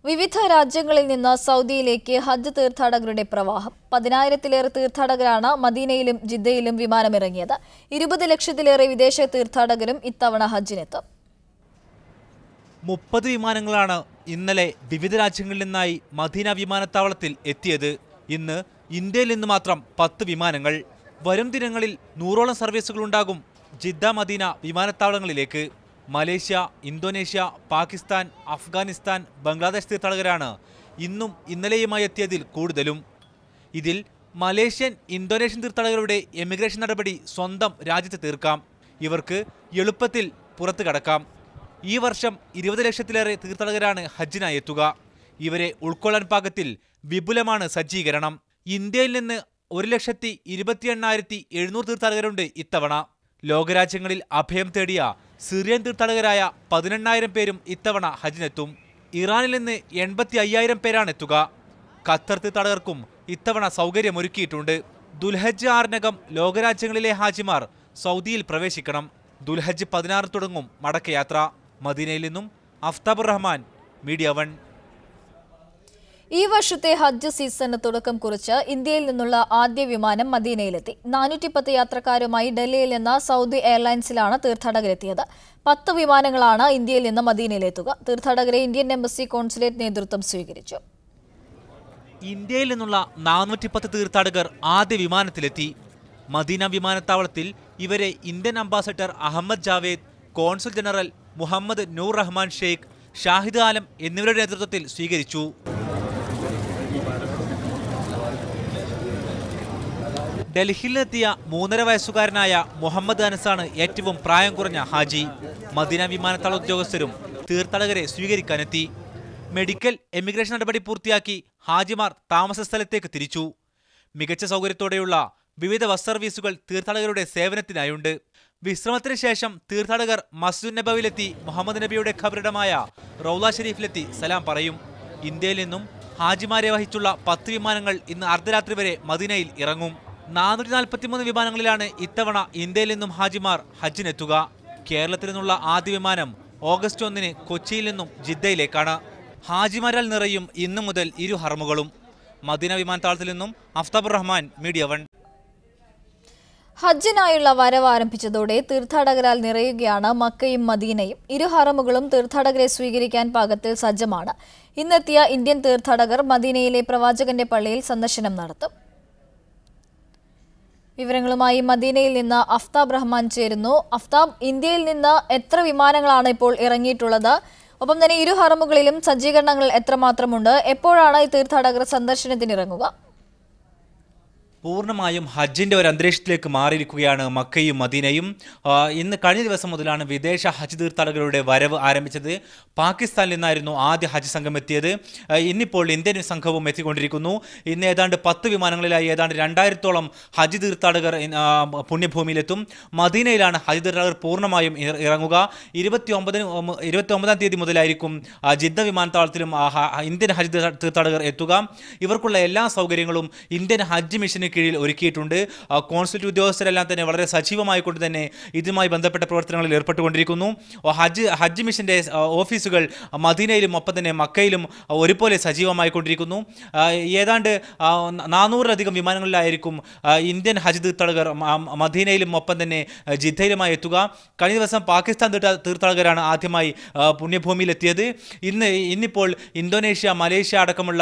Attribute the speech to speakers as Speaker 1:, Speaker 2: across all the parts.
Speaker 1: വിവിധ രാജ്യങ്ങളിൽ നിന്ന് സൗദിയിലേക്ക് ഹജ്ജ് തീർത്ഥാടകരുടെ പ്രവാഹം. 10,000-ലേറെ തീർത്ഥാടകരാണ് മദീനയിലും ജിദ്ദയിലും വിമാനമിറങ്ങിയത്. 20 ലക്ഷത്തിലേറെ വിദേശ തീർത്ഥാടകരും ഇത്തവണ ഹജ്ജിനെത്തും.
Speaker 2: 30 വിമാനങ്ങളാണ് ഇന്നലെ വിവിധ രാജ്യങ്ങളിൽ നിന്നായി മദീന വിമാനത്താവളത്തിൽ എത്തിയത്. ഇന്ന് ഇന്ത്യയിൽ നിന്ന് മാത്രം 10 വിമാനങ്ങൾ. വരും ദിനങ്ങളിൽ 100ഓളം സർവീസുകളുണ്ടാകും ജിദ്ദ മദീന വിമാനത്താവളങ്ങളിലേക്ക്. മലേഷ്യ, ഇന്തോനേഷ്യ, പാകിസ്ഥാൻ, അഫ്ഗാനിസ്ഥാൻ, ബംഗ്ലാദേശ് തീർത്ഥാടകരാണ് ഇന്നും ഇന്നലെയുമായി എത്തിയതിൽ കൂടുതലും. ഇതിൽ മലേഷ്യൻ, ഇന്തോനേഷ്യൻ തീർത്ഥാടകരുടെ എമിഗ്രേഷൻ നടപടി സ്വന്തം രാജ്യത്ത് തീർക്കാം. ഇവർക്ക് എളുപ്പത്തിൽ പുറത്തു കടക്കാം. ഈ വർഷം 20 ലക്ഷത്തിലേറെ തീർത്ഥാടകരാണ് ഹജ്ജിനായി എത്തുക. ഇവരെ ഉൾക്കൊള്ളാൻ പാകത്തിൽ വിപുലമാണ് സജ്ജീകരണം. ഇന്ത്യയിൽ നിന്ന് 1,28,700 തീർത്ഥാടകരുണ്ട് ഇത്തവണ. ലോകരാജ്യങ്ങളിൽ അഭയം തേടിയ സിറിയൻ തീർത്ഥാടകരായ 18,000 പേരും ഇത്തവണ ഹജ്ജിനെത്തും. ഇറാനിൽ നിന്ന് 85,000 പേരാണ് എത്തുക. ഖത്തർ തീർത്ഥാടകർക്കും ഇത്തവണ സൗകര്യമൊരുക്കിയിട്ടുണ്ട്. ദുൽഹജ്ജ് 6-നകം ലോകരാജ്യങ്ങളിലെ ഹാജിമാർ സൗദിയിൽ പ്രവേശിക്കണം. ദുൽഹജ്ജ് 16 തുടങ്ങും മടക്കയാത്ര. മദീനയിൽ നിന്നും അഫ്താബുർ റഹ്മാൻ, മീഡിയ 1.
Speaker 1: ഈ വർഷത്തെ ഹജ്ജ് സീസണിന് തുടക്കം കുറിച്ച് ഇന്ത്യയിൽ നിന്നുള്ള ആദ്യ വിമാനം മദീനയിലെത്തി. 410 യാത്രക്കാരുമായി ഡൽഹിയിൽ നിന്ന് സൗദി എയർലൈൻസിലാണ് തീർത്ഥാടകരെത്തിയത്. 10 വിമാനങ്ങളാണ് ഇന്ത്യയിൽ നിന്ന് മദീനയിലെത്തുക. തീർത്ഥാടകരെ ഇന്ത്യൻ എംബസി കോൺസുലേറ്റ് നേതൃത്വം സ്വീകരിച്ചു.
Speaker 2: ഇന്ത്യയിൽ നിന്നുള്ള 410 തീർത്ഥാടകർ ആദ്യ വിമാനത്തിലെത്തി. മദീന വിമാനത്താവളത്തിൽ ഇവരെ Indian ambassador Ahmad Javed, consul general Mohammed Noor Rahman Sheikh, Shahid Alam എന്നിവരുടെ നേതൃത്വത്തിൽ സ്വീകരിച്ചു. ഡൽഹിയിലെത്തിയ 3.5 വയസ്സുകാരനായ മുഹമ്മദ് അനസാണ് ഏറ്റവും പ്രായം കുറഞ്ഞ ഹാജി. മദീന വിമാനത്താവള ഉദ്യോഗസ്ഥരും തീർത്ഥാടകരെ സ്വീകരിക്കാനെത്തി. മെഡിക്കൽ, എമിഗ്രേഷൻ നടപടി പൂർത്തിയാക്കി ഹാജിമാർ താമസ സ്ഥലത്തേക്ക് തിരിച്ചു. മികച്ച സൗകര്യത്തോടെയുള്ള വിവിധ ബസ് സർവീസുകൾ തീർത്ഥാടകരുടെ സേവനത്തിനായുണ്ട്. വിശ്രമത്തിന് ശേഷം തീർത്ഥാടകർ മസ്ജിദ് നബവിയിലെത്തി മുഹമ്മദ് നബിയുടെ ഖബറിടമായ റൗള ഷരീഫിലെത്തി സലാം പറയും. ഇന്ത്യയിൽ നിന്നും ഹാജിമാരെ വഹിച്ചുള്ള 10 വിമാനങ്ങൾ ഇന്ന് അർദ്ധരാത്രി വരെ മദീനയിൽ ഇറങ്ങും. 443 വിമാനങ്ങളിലാണ് ഇത്തവണ ഇന്ത്യയിൽ നിന്നും ഹാജിമാർ ഹജ്ജിനെത്തുക. കേരളത്തിൽ നിന്നുള്ള ആദ്യ വിമാനം ഓഗസ്റ്റ് 1-ന് കൊച്ചിയിൽ നിന്നും ജിദ്ദയിലേക്കാണ്. ഹാജിമാരാൽ നിറയും ഇന്നു മുതൽ ഇരു ഹറമുകളും. മദീന വിമാനത്താവളത്തിൽ നിന്നും അഫ്താബുർ റഹ്മാൻ, മീഡിയ 1.
Speaker 1: ഹജ്ജിനായുള്ള വരവ് ആരംഭിച്ചതോടെ തീർത്ഥാടകരാൽ നിറയുകയാണ് മക്കയും മദീനയും. ഇരു ഹറമുകളും തീർത്ഥാടകരെ സ്വീകരിക്കാൻ പാകത്തിൽ സജ്ജമാണ്. ഇന്നെത്തിയ ഇന്ത്യൻ തീർത്ഥാടകർ മദീനയിലെ പ്രവാചകന്റെ പള്ളിയിൽ സന്ദർശനം നടത്തും. വിവരങ്ങളുമായി മദീനയിൽ നിന്ന് അഫ്താബ് റഹ്മാൻ ചേരുന്നു. അഫ്താബ്, ഇന്ത്യയിൽ നിന്ന് എത്ര വിമാനങ്ങളാണ് ഇപ്പോൾ ഇറങ്ങിയിട്ടുള്ളത്? ഒപ്പം തന്നെ ഇരു ഹറമുകളിലും സജ്ജീകരണങ്ങൾ എത്രമാത്രമുണ്ട്? എപ്പോഴാണ് ഈ തീർത്ഥാടകർ സന്ദർശനത്തിനിറങ്ങുക?
Speaker 2: പൂർണ്ണമായും ഹജ്ജിൻ്റെ ഒരു അന്തരീക്ഷത്തിലേക്ക് മാറിയിരിക്കുകയാണ് മക്കയും മദീനയും. ഇന്ന് കഴിഞ്ഞ ദിവസം മുതലാണ് വിദേശ ഹജ്ജ് തീർത്ഥാടകരുടെ വരവ് ആരംഭിച്ചത്. പാകിസ്ഥാനിൽ നിന്നായിരുന്നു ആദ്യ ഹജ്ജ് സംഘം എത്തിയത്. ഇന്നിപ്പോൾ ഇന്ത്യൻ സംഘവും എത്തിക്കൊണ്ടിരിക്കുന്നു. ഇന്ന് ഏതാണ്ട് 10 വിമാനങ്ങളിലായി ഏതാണ്ട് 2000-ഓളം ഹജ്ജ് തീർത്ഥാടകർ പുണ്യഭൂമിയിലെത്തും. മദീനയിലാണ് ഹജ്ജ് തീർത്ഥാടകർ പൂർണ്ണമായും ഇറങ്ങുക. 29-ാം തീയതി മുതലായിരിക്കും ജിദ്ദ വിമാനത്താവളത്തിലും ഇന്ത്യൻ ഹജ്ജ് തീർത്ഥാടകർ എത്തുക. ഇവർക്കുള്ള എല്ലാ സൗകര്യങ്ങളും ഇന്ത്യൻ ഹജ്ജ് മിഷന് കീഴിൽ ഒരുക്കിയിട്ടുണ്ട്. കോൺസുലേറ്റ് ഉദ്യോഗസ്ഥരെല്ലാം തന്നെ വളരെ സജീവമായിക്കൊണ്ട് തന്നെ ഇതുമായി ബന്ധപ്പെട്ട പ്രവർത്തനങ്ങളിൽ ഏർപ്പെട്ടുകൊണ്ടിരിക്കുന്നു. ഹജ്ജ് മിഷന്റെ ഓഫീസുകൾ മദീനയിലും ഒപ്പം തന്നെ മക്കയിലും ഒരുപോലെ സജീവമായിക്കൊണ്ടിരിക്കുന്നു. ഏതാണ്ട് 400-ലധികം വിമാനങ്ങളിലായിരിക്കും ഇന്ത്യൻ ഹജ്ജ് തീർത്ഥാടകർ മദീനയിലും ഒപ്പം തന്നെ ജിദ്ദയിലുമായി എത്തുക. കഴിഞ്ഞ ദിവസം പാകിസ്ഥാൻ തീർത്ഥാടകരാണ് ആദ്യമായി പുണ്യഭൂമിയിലെത്തിയത്. ഇന്നിപ്പോൾ ഇന്തോനേഷ്യ, മലേഷ്യ അടക്കമുള്ള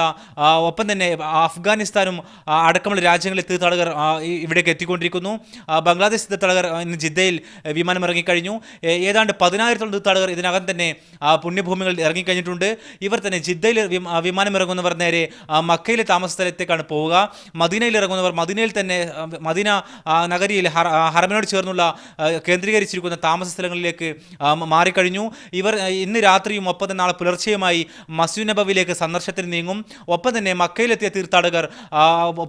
Speaker 2: ഒപ്പം തന്നെ അഫ്ഗാനിസ്ഥാനും അടക്കമുള്ള രാജ്യങ്ങളിൽ തീർത്ഥാടകർ ഇവിടേക്ക് എത്തിക്കൊണ്ടിരിക്കുന്നു. ബംഗ്ലാദേശ് തീർത്ഥാടകർ ഇന്ന് ജിദ്ദയിൽ വിമാനം ഇറങ്ങിക്കഴിഞ്ഞു. ഏതാണ്ട് 10,000-ഓളം തീർത്ഥാടകർ ഇതിനകം തന്നെ പുണ്യഭൂമികളിൽ ഇറങ്ങിക്കഴിഞ്ഞിട്ടുണ്ട്. ഇവർ തന്നെ ജിദ്ദയിൽ വിമാനം ഇറങ്ങുന്നവർ നേരെ മക്കയിലെ താമസ സ്ഥലത്തേക്കാണ് പോവുക. മദീനയിൽ ഇറങ്ങുന്നവർ മദീനയിൽ തന്നെ മദീന നഗരിയിൽ ഹറമിനോട് ചേർന്നുള്ള കേന്ദ്രീകരിച്ചിരിക്കുന്ന താമസ സ്ഥലങ്ങളിലേക്ക് മാറിക്കഴിഞ്ഞു. ഇവർ ഇന്ന് രാത്രിയും ഒപ്പം തന്നെ നാളെ പുലർച്ചെയുമായി മസ്ജിദ് നബവിയിലേക്ക് സന്ദർശനത്തിന് നീങ്ങും. ഒപ്പം തന്നെ മക്കയിലെത്തിയ തീർത്ഥാടകർ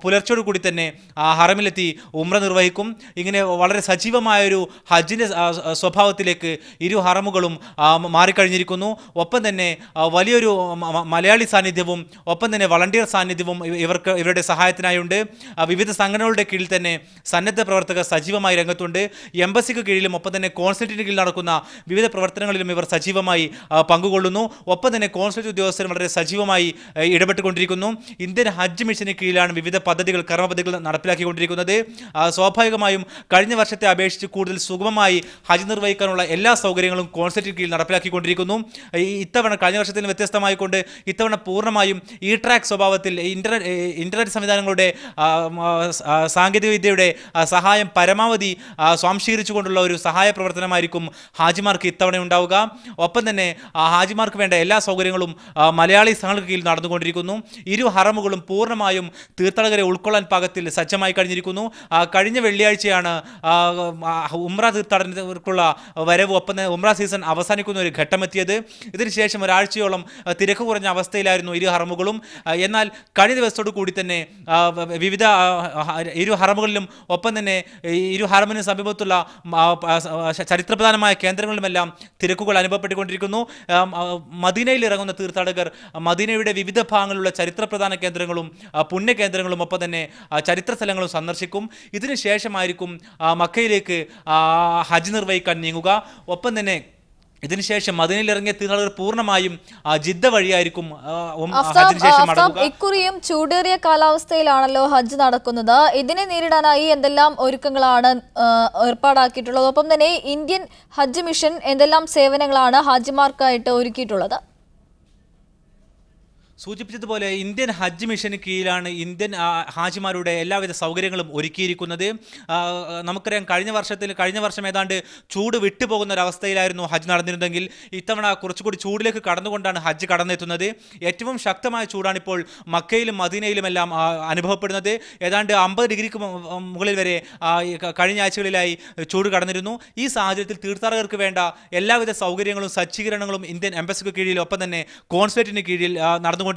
Speaker 2: പുലർച്ചയോടുകൂടി തന്നെ തന്നെ ഹറമിലെത്തി ഉംറ നിർവഹിക്കും. ഇങ്ങനെ വളരെ സജീവമായൊരു ഹജ്ജിൻ്റെ സ്വഭാവത്തിലേക്ക് ഇരു ഹറമുകളും മാറിക്കഴിഞ്ഞിരിക്കുന്നു. ഒപ്പം തന്നെ വലിയൊരു മലയാളി സാന്നിധ്യവും ഒപ്പം തന്നെ വളണ്ടിയർ സാന്നിധ്യവും ഇവരുടെ സഹായത്തിനായുണ്ട്. വിവിധ സംഘടനകളുടെ കീഴിൽ തന്നെ സന്നദ്ധ പ്രവർത്തകർ സജീവമായി രംഗത്തുണ്ട്. എംബസിക്ക് കീഴിലും ഒപ്പം തന്നെ കോൺസുലേറ്റിന് കീഴിൽ നടക്കുന്ന വിവിധ പ്രവർത്തനങ്ങളിലും ഇവർ സജീവമായി പങ്കുകൊള്ളുന്നു. ഒപ്പം തന്നെ കോൺസുലേറ്റ് ഉദ്യോഗസ്ഥർ വളരെ സജീവമായി ഇടപെട്ടുകൊണ്ടിരിക്കുന്നു. ഇന്ത്യൻ ഹജ്ജ് മിഷന് കീഴിലാണ് വിവിധ പദ്ധതികൾ കർമ്മപദ്ധതികൾ നടപ്പിലാക്കിക്കൊണ്ടിരിക്കുന്നത്. സ്വാഭാവികമായും കഴിഞ്ഞ വർഷത്തെ അപേക്ഷിച്ച് കൂടുതൽ സുഗമമായി ഹജ്ജ് നിർവഹിക്കാനുള്ള എല്ലാ സൗകര്യങ്ങളും കോൺസുലേറ്റിന് കീഴിൽ നടപ്പിലാക്കിക്കൊണ്ടിരിക്കുന്നു. ഇത്തവണ കഴിഞ്ഞ വർഷത്തിൽ വ്യത്യസ്തമായിക്കൊണ്ട് ഇത്തവണ പൂർണ്ണമായും ഇ ട്രാക്ക് സ്വഭാവത്തിൽ ഇന്റർനെറ്റ് സംവിധാനങ്ങളുടെ സാങ്കേതിക വിദ്യയുടെ സഹായം പരമാവധി സ്വാംശീകരിച്ചുകൊണ്ടുള്ള ഒരു സഹായ പ്രവർത്തനമായിരിക്കും ഹാജിമാർക്ക് ഇത്തവണ ഉണ്ടാവുക. ഒപ്പം തന്നെ ഹാജിമാർക്ക് വേണ്ട എല്ലാ സൗകര്യങ്ങളും മലയാളി സംഘങ്ങൾക്ക് കീഴിൽ നടന്നുകൊണ്ടിരിക്കുന്നു. ഇരു ഹറമുകളും പൂർണ്ണമായും തീർത്ഥാടകരെ ഉൾക്കൊള്ളാൻ പാകത്തിൽ സജ്ജമായി കഴിഞ്ഞിരിക്കുന്നു. കഴിഞ്ഞ വെള്ളിയാഴ്ചയാണ് ഉംറ തീർത്ഥാടനത്തിനുള്ള വരവ് ഒപ്പം തന്നെ ഉംറ സീസൺ അവസാനിക്കുന്ന ഒരു ഘട്ടമെത്തിയത്. ഇതിനുശേഷം ഒരാഴ്ചയോളം തിരക്ക് കുറഞ്ഞ അവസ്ഥയിലായിരുന്നു ഇരു ഹറമുകളും. എന്നാൽ കഴിഞ്ഞ ദിവസത്തോടു കൂടി തന്നെ വിവിധ ഇരു ഹറമുകളിലും ഒപ്പം തന്നെ ഇരു ഹറമിന് സമീപത്തുള്ള ചരിത്രപ്രധാനമായ കേന്ദ്രങ്ങളിലുമെല്ലാം തിരക്കുകൾ അനുഭവപ്പെട്ടുകൊണ്ടിരിക്കുന്നു. മദീനയിൽ ഇറങ്ങുന്ന തീർത്ഥാടകർ മദീനയുടെ വിവിധ ഭാഗങ്ങളിലുള്ള ചരിത്രപ്രധാന കേന്ദ്രങ്ങളും പുണ്യകേന്ദ്രങ്ങളും ഒപ്പം തന്നെ ചരിത്ര സ്ഥലങ്ങളും സന്ദർശിക്കും. ഇതിനുശേഷമായിരിക്കും മക്കയിലേക്ക് ഹജ്ജ് നിർവഹിക്കാൻ നീങ്ങുക. ഒപ്പം തന്നെ ഇതിനുശേഷം മദീനയിൽ ഇറങ്ങിയ തീർത്ഥാടകർ പൂർണ്ണമായും ജിദ്ദ വഴിയായിരിക്കും ഹജ്ജിന് ശേഷം മടങ്ങുക.
Speaker 1: ഇക്കുറിയും ചൂടേറിയ കാലാവസ്ഥയിലാണല്ലോ ഹജ്ജ് നടക്കുന്നത്. ഇതിനെ നേരിടാനായി എന്തെല്ലാം ഒരുക്കങ്ങളാണ് ഏർപ്പാടാക്കിയിട്ടുള്ളത്? ഒപ്പം തന്നെ ഇന്ത്യൻ ഹജ്ജ് മിഷൻ എന്തെല്ലാം സേവനങ്ങളാണ് ഹാജിമാർക്കായിട്ട് ഒരുക്കിയിട്ടുള്ളത്?
Speaker 2: സൂചിപ്പിച്ചതുപോലെ ഇന്ത്യൻ ഹജ്ജ് മിഷന് കീഴിലാണ് ഇന്ത്യൻ ഹാജിമാരുടെ എല്ലാവിധ സൗകര്യങ്ങളും ഒരുക്കിയിരിക്കുന്നത്. നമുക്കറിയാം കഴിഞ്ഞ വർഷം ഏതാണ്ട് ചൂട് വിട്ടുപോകുന്ന ഒരവസ്ഥയിലായിരുന്നു ഹജ്ജ് നടന്നിരുന്നെങ്കിൽ ഇത്തവണ കുറച്ചുകൂടി ചൂടിലേക്ക് കടന്നുകൊണ്ടാണ് ഹജ്ജ് കടന്നെത്തുന്നത്. ഏറ്റവും ശക്തമായ ചൂടാണിപ്പോൾ മക്കയിലും മദീനയിലുമെല്ലാം അനുഭവപ്പെടുന്നത്. ഏതാണ്ട് 50 ഡിഗ്രിക്ക് മുകളിൽ വരെ കഴിഞ്ഞ ആഴ്ചകളിലായി ചൂട് കടന്നിരുന്നു. ഈ സാഹചര്യത്തിൽ തീർത്ഥാടകർക്ക് വേണ്ട എല്ലാവിധ സൗകര്യങ്ങളും സജ്ജീകരണങ്ങളും ഇന്ത്യൻ എംബസിക്ക് കീഴിൽ ഒപ്പം തന്നെ കോൺസുലേറ്റിന് കീഴിൽ നടന്നുകൊണ്ടിരിക്കുന്നു.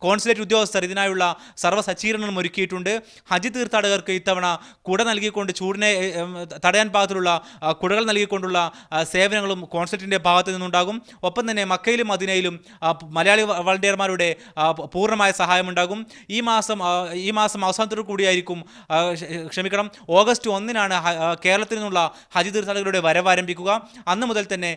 Speaker 2: കോൺസുലേറ്റ് ഉദ്യോഗസ്ഥർ ഇതിനായുള്ള സർവ്വ സജ്ജീകരണങ്ങളും ഒരുക്കിയിട്ടുണ്ട്. ഹജ്ജ് തീർത്ഥാടകർക്ക് ഇത്തവണ കുട നൽകിക്കൊണ്ട് ചൂടിനെ തടയാൻ പാകത്തിലുള്ള കുടകൾ നൽകിക്കൊണ്ടുള്ള സേവനങ്ങളും കോൺസുലേറ്റിൻ്റെ ഭാഗത്തു നിന്നുണ്ടാകും. ഒപ്പം തന്നെ മക്കയിലും മദീനയിലും മലയാളി വളണ്ടിയർമാരുടെ പൂർണ്ണമായ സഹായമുണ്ടാകും. ഈ മാസം അവസാനത്തോടു കൂടിയായിരിക്കും ഓഗസ്റ്റ് 1-നാണ് കേരളത്തിൽ നിന്നുള്ള ഹജ്ജ് തീർത്ഥാടകരുടെ വരവ് ആരംഭിക്കുക. അന്ന് മുതൽ തന്നെ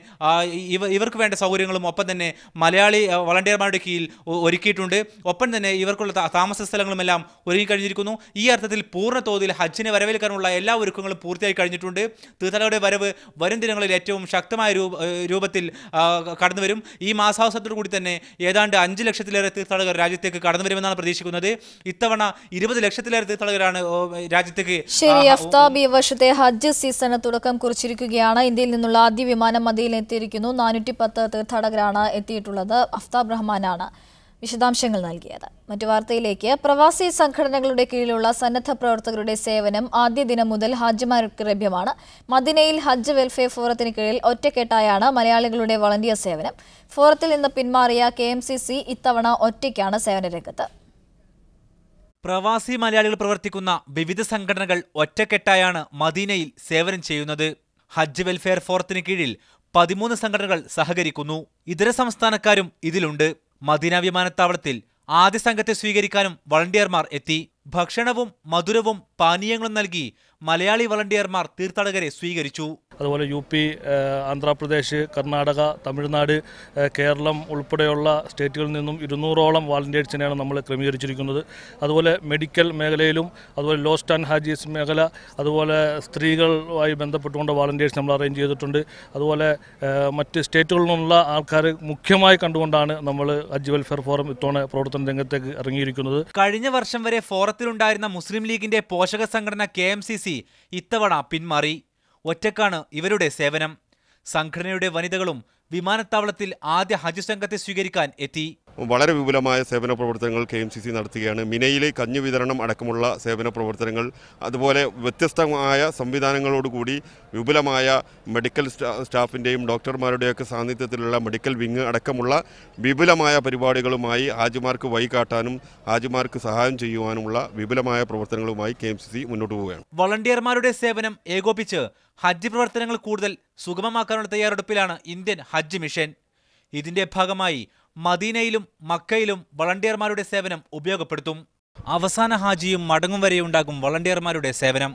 Speaker 2: ഇവർക്ക് വേണ്ട സൗകര്യങ്ങളും ഒപ്പം തന്നെ മലയാളി വളണ്ടിയർമാരുടെ കീഴിൽ ഒരുക്കിയിട്ടുണ്ട്. ഒപ്പം തന്നെ ഇവർക്കുള്ള താമസ സ്ഥലങ്ങളുമെല്ലാം ഒരുങ്ങിക്കഴിഞ്ഞിരിക്കുന്നു. ഈ അർത്ഥത്തിൽ പൂർണ്ണ തോതിൽ ഹജ്ജിനെ വരവേൽക്കാനുള്ള എല്ലാ ഒരുക്കങ്ങളും പൂർത്തിയായി കഴിഞ്ഞിട്ടുണ്ട്. തീർത്ഥാടകരുടെ വരവ് വരും ദിനങ്ങളിൽ ഏറ്റവും ശക്തമായ രൂപത്തിൽ കടന്നുവരും. ഈ മാസാവസാനത്തോടു കൂടി തന്നെ ഏതാണ്ട് 5 ലക്ഷത്തിലേറെ തീർത്ഥാടകർ രാജ്യത്തേക്ക് കടന്നു വരുമെന്നാണ് പ്രതീക്ഷിക്കുന്നത്. ഇത്തവണ 20 ലക്ഷത്തിലേറെ തീർത്ഥാടകരാണ് രാജ്യത്തേക്ക്.
Speaker 1: ശരി അഫ്താബ്, ഈ വർഷത്തെ ഹജ്ജ് സീസണ് തുടക്കം കുറിച്ചിരിക്കുകയാണ്. ഇന്ത്യയിൽ നിന്നുള്ള ആദ്യ വിമാനം മദീനയിൽ എത്തിയിരിക്കുന്നു. 410 തീർത്ഥാടകരാണ് എത്തിയിട്ടുള്ളത്. അഫ്താബ് റഹ്മാനാണ് വിശദാംശങ്ങൾ നൽകിയത്. മറ്റു വാർത്തയിലേക്ക്. പ്രവാസി സംഘടനകളുടെ കീഴിലുള്ള സന്നദ്ധ പ്രവർത്തകരുടെ സേവനം ആദ്യ ദിനം മുതൽ ഹാജിമാർക്ക് ലഭ്യമാണ്. മദീനയിൽ ഹജ്ജ് വെൽഫെയർ ഫോറത്തിന് കീഴിൽ ഒറ്റക്കെട്ടായാണ് മലയാളികളുടെ വളണ്ടിയർ സേവനം. ഫോറത്തിൽ നിന്ന് പിന്മാറിയ KMCC ഇത്തവണ ഒറ്റയ്ക്കാണ് സേവന രംഗത്ത്.
Speaker 2: പ്രവാസി മലയാളികൾ പ്രവർത്തിക്കുന്ന വിവിധ സംഘടനകൾ ഒറ്റക്കെട്ടായാണ് മദീനയിൽ സേവനം ചെയ്യുന്നത്. ഹജ്ജ് വെൽഫെയർ ഫോറത്തിന് കീഴിൽ 13 സംഘടനകൾ സഹകരിക്കുന്നു. ഇതര സംസ്ഥാനക്കാരും ഇതിലുണ്ട്. മദീന വിമാനത്താവളത്തിൽ ആദ്യ സംഘത്തെ സ്വീകരിക്കാനും വളണ്ടിയർമാർ എത്തി. ഭക്ഷണവും മധുരവും പാനീയങ്ങളും നൽകി മലയാളി വളണ്ടിയർമാർ തീർത്ഥാടകരെ സ്വീകരിച്ചു.
Speaker 3: അതുപോലെ UP, ആന്ധ്രാപ്രദേശ്, കർണാടക, തമിഴ്നാട്, കേരളം ഉൾപ്പെടെയുള്ള സ്റ്റേറ്റുകളിൽ നിന്നും 200ഓളം വാളണ്ടിയേഴ്സിനെയാണ് നമ്മൾ ക്രമീകരിച്ചിരിക്കുന്നത്. അതുപോലെ മെഡിക്കൽ മേഖലയിലും അതുപോലെ ലോസ്റ്റ് ആൻഡ് ഹാജീസ് മേഖല, അതുപോലെ സ്ത്രീകളുമായി ബന്ധപ്പെട്ടുകൊണ്ട് വാളണ്ടിയേഴ്സ് നമ്മൾ അറേഞ്ച് ചെയ്തിട്ടുണ്ട്. അതുപോലെ മറ്റ് സ്റ്റേറ്റുകളിൽ നിന്നുള്ള ആൾക്കാർ മുഖ്യമായി കണ്ടുകൊണ്ടാണ് നമ്മൾ ഹജ്ജ് വെൽഫെയർ ഫോറം ഇത്തവണ പ്രവർത്തന രംഗത്തേക്ക് ഇറങ്ങിയിരിക്കുന്നത്.
Speaker 2: കഴിഞ്ഞ വർഷം വരെ ഫോറത്തിലുണ്ടായിരുന്ന മുസ്ലിം ലീഗിന്റെ പോഷക സംഘടന KMCC ഇത്തവണ പിന്മാറി. ഒറ്റക്കാണ് ഇവരുടെ സേവനം. സംഘടനയുടെ വനിതകളും വിമാനത്താവളത്തിൽ ആദ്യ ഹജ്ജ് സംഘത്തെ സ്വീകരിക്കാൻ എത്തി.
Speaker 4: വളരെ വിപുലമായ സേവന പ്രവർത്തനങ്ങൾ KMCC നടത്തുകയാണ്. മിനയിലെ കഞ്ഞി വിതരണം അടക്കമുള്ള സേവന പ്രവർത്തനങ്ങൾ, അതുപോലെ വ്യത്യസ്തമായ സംവിധാനങ്ങളോടുകൂടി വിപുലമായ മെഡിക്കൽ സ്റ്റാഫിൻ്റെയും ഡോക്ടർമാരുടെയൊക്കെ സാന്നിധ്യത്തിലുള്ള മെഡിക്കൽ വിങ് അടക്കമുള്ള വിപുലമായ പരിപാടികളുമായി ഹാജിമാർക്ക് വഴികാട്ടാനും ഹാജിമാർക്ക് സഹായം ചെയ്യുവാനുമുള്ള വിപുലമായ പ്രവർത്തനങ്ങളുമായി KMCC മുന്നോട്ട് പോവുകയാണ്.
Speaker 2: വളണ്ടിയർമാരുടെ സേവനം ഏകോപിച്ച് ഹജ്ജ് പ്രവർത്തനങ്ങൾ കൂടുതൽ സുഗമമാക്കാനുള്ള തയ്യാറെടുപ്പിലാണ് ഇന്ത്യൻ ഹജ്ജ് മിഷൻ. ഇതിന്റെ ഭാഗമായി മദീനയിലും മക്കയിലും വളണ്ടിയർമാരുടെ സേവനം ഉപയോഗപ്പെടുത്തും. അവസാന ഹാജിയും മടങ്ങും വരെയുണ്ടാകും വളണ്ടിയർമാരുടെ സേവനം.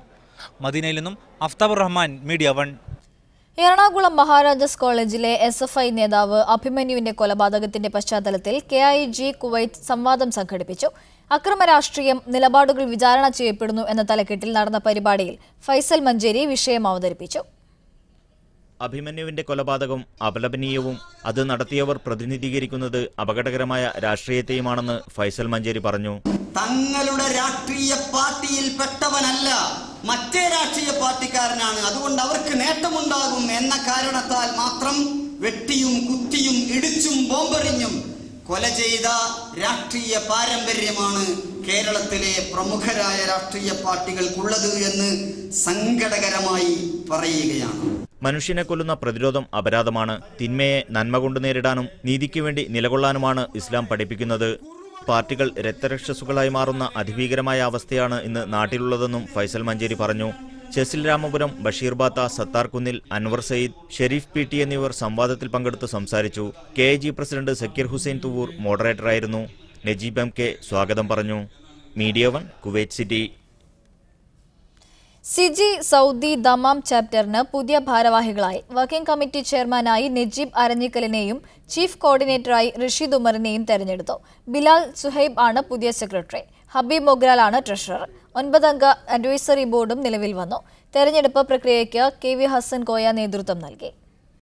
Speaker 2: മദീനയിൽ നിന്നും അഫ്താബുർ റഹ്മാൻ, മീഡിയ 1.
Speaker 1: എറണാകുളം മഹാരാജാസ് കോളേജിലെ SFI നേതാവ് അഭിമന്യുവിന്റെ കൊലപാതകത്തിന്റെ പശ്ചാത്തലത്തിൽ KIG കുവൈറ്റ് സംവാദം സംഘടിപ്പിച്ചു. അക്രമ രാഷ്ട്രീയം, നിലപാടുകൾ വിചാരണ ചെയ്യപ്പെടുന്നു എന്ന തലക്കെട്ടിൽ നടന്ന പരിപാടിയിൽ ഫൈസൽ മഞ്ചേരി വിഷയം അവതരിപ്പിച്ചു.
Speaker 5: അഭിമന്യുവിന്റെ കൊലപാതകം അപലപനീയവും അത് നടത്തിയവർ പ്രതിനിധീകരിക്കുന്നത് അപകടകരമായ രാഷ്ട്രീയത്തെയുമാണെന്ന് ഫൈസൽ മഞ്ചേരി പറഞ്ഞു.
Speaker 6: തങ്ങളുടെ രാഷ്ട്രീയ പാർട്ടിയിൽ പെട്ടവനല്ല, മറ്റേ രാഷ്ട്രീയ പാർട്ടിക്കാരനാണ്, അതുകൊണ്ട് അവർക്ക് നേട്ടമുണ്ടാകും എന്ന കാരണത്താൽ മാത്രം വെട്ടിയും കുത്തിയും ഇടിച്ചും ബോംബെറിഞ്ഞും കൊല ചെയ്ത രാഷ്ട്രീയ പാരമ്പര്യമാണ് കേരളത്തിലെ പ്രമുഖരായ രാഷ്ട്രീയ പാർട്ടികൾക്കുള്ളത് എന്ന് സങ്കടകരമായി പറയുകയാണ്.
Speaker 5: മനുഷ്യനെ കൊല്ലുന്ന പ്രതിരോധം അപരാധമാണ്. തിന്മയെ നന്മ കൊണ്ട് നേരിടാനും നീതിക്ക് വേണ്ടി നിലകൊള്ളാനുമാണ് ഇസ്ലാം പഠിപ്പിക്കുന്നത്. പാർട്ടികൾ രക്തരക്ഷസുകളായി മാറുന്ന അതിഭീകരമായ അവസ്ഥയാണ് ഇന്ന് നാട്ടിലുള്ളതെന്നും ഫൈസൽ മഞ്ചേരി പറഞ്ഞു. ചെസിൽ രാമപുരം, ബഷീർ ബാത്ത, സത്താർ കുന്നിൽ, അൻവർ സയ്യിദ്, ഷെരീഫ് PT എന്നിവർ സംവാദത്തിൽ പങ്കെടുത്ത് സംസാരിച്ചു. KIG പ്രസിഡന്റ് സക്കീർ ഹുസൈൻ തുവൂർ മോഡറേറ്ററായിരുന്നു. നജീബ് MK സ്വാഗതം പറഞ്ഞു. Media 1, Kuwait city.
Speaker 1: CG Saudi Dammam ചാപ്റ്ററിന് പുതിയ ഭാരവാഹികളായി വർക്കിംഗ് കമ്മിറ്റി ചെയർമാനായി നജീബ് അരഞ്ഞിക്കലിനെയും ചീഫ് കോർഡിനേറ്ററായി റഷീദ് ഉമറിനെയും തെരഞ്ഞെടുത്തു. ബിലാൽ സുഹൈബ് ആണ് പുതിയ സെക്രട്ടറി. ഹബീബ് മൊഗ്രാലാണ് ട്രഷറർ. 9 അംഗ അഡ്വൈസറി ബോർഡും നിലവിൽ വന്നു. തെരഞ്ഞെടുപ്പ് പ്രക്രിയയ്ക്ക് KV ഹസൻ കോയ നേതൃത്വം നൽകി.